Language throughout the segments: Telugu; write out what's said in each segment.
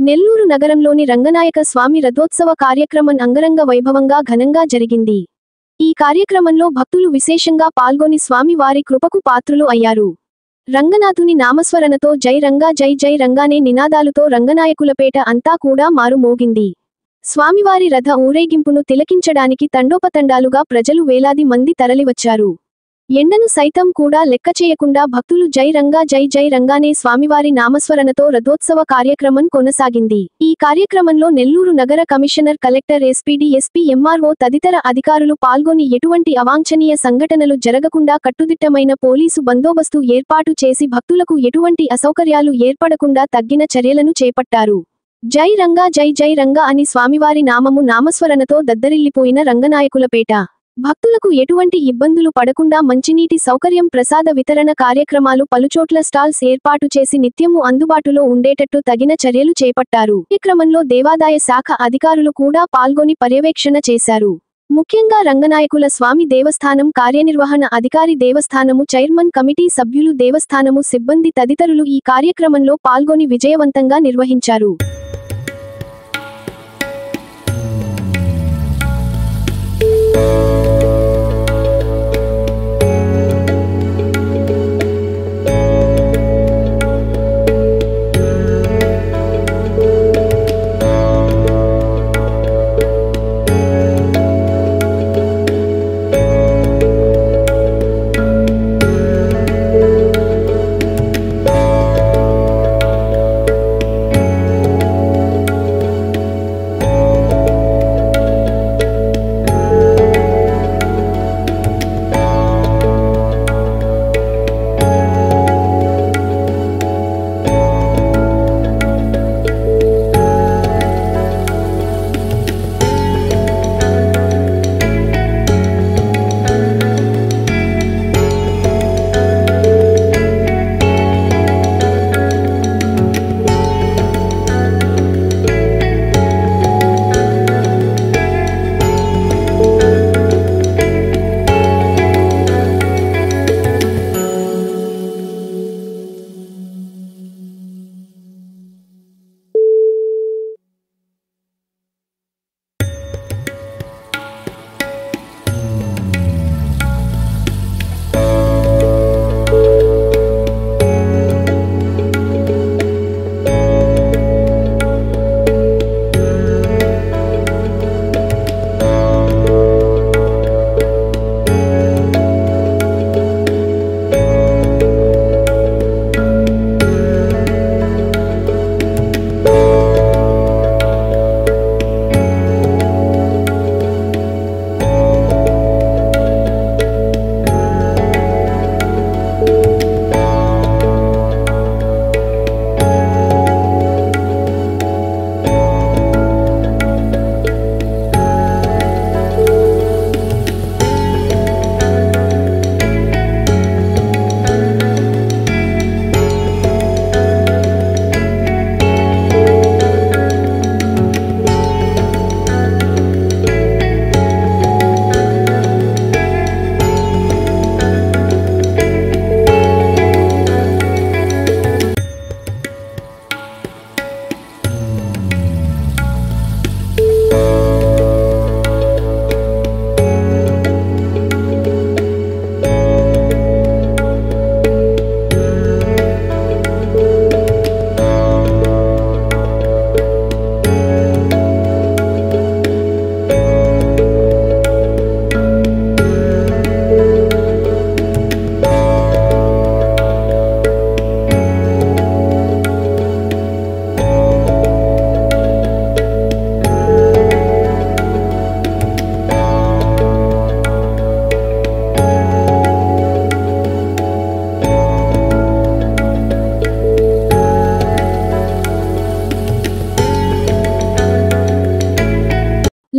నెల్లూరు నగరంలోని రంగనాయక స్వామి రథోత్సవ కార్యక్రమం అంగరంగ వైభవంగా ఘనంగా జరిగింది. ఈ కార్యక్రమంలో భక్తులు విశేషంగా పాల్గొని స్వామి వారి కృపకు పాత్రులు అయ్యారు. రంగనాథుని నామస్మరణతో జై రంగా జై జై రంగానే నినాదాలతో రంగనాయకులపేట అంతా కూడా మారుమోగింది. స్వామివారి రథ ఊరేగింపును తిలకించడానికి తండోపతండాలుగా ప్రజలు వేలాది మంది తరలివచ్చారు. ఎండను సైతం కూడా లెక్కచేయకుండా భక్తులు జై రంగా జై జై రంగానే స్వామివారి నామస్మరణతో రథోత్సవ కార్యక్రమం కొనసాగింది. ఈ కార్యక్రమంలో నెల్లూరు నగర commissioner, collector, SPD, SP, MRO తదితర అధికారులు పాల్గొని ఎటువంటి అవాంఛనీయ సంఘటనలు జరగకుండా కట్టుదిట్టమైన పోలీసు బందోబస్తు ఏర్పాటు చేసి భక్తులకు ఎటువంటి అసౌకర్యాలు ఏర్పడకుండా తగ్గిన చర్యలను చేపట్టారు. జై రంగా జై జై రంగా అని స్వామివారి నామస్మరణతో దద్దరిల్లిపోయిన రంగనాయకులపేట భక్తులకు ఎటువంటి ఇబ్బందులు పడకుండా మంచినీటి సౌకర్యం, ప్రసాద వితరణ కార్యక్రమాలు, పలుచోట్ల స్టాల్స్ ఏర్పాటు చేసి నిత్యము అందుబాటులో ఉండేటట్టు తగిన చర్యలు చేపట్టారు. ఈ క్రమంలో దేవాదాయ శాఖ అధికారులు కూడా పాల్గొని పర్యవేక్షణ చేశారు. ముఖ్యంగా రంగనాయకుల స్వామి దేవస్థానం కార్యనిర్వహణ అధికారి, దేవస్థానము చైర్మన్, కమిటీ సభ్యులు, దేవస్థానము సిబ్బంది తదితరులు ఈ కార్యక్రమంలో పాల్గొని విజయవంతంగా నిర్వహించారు.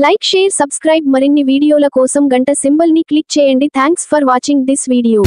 Like, share, subscribe. మరిన్ని వీడియోల కోసం గంట సింబల్ ని క్లిక్ చేయండి. Thanks for watching this video.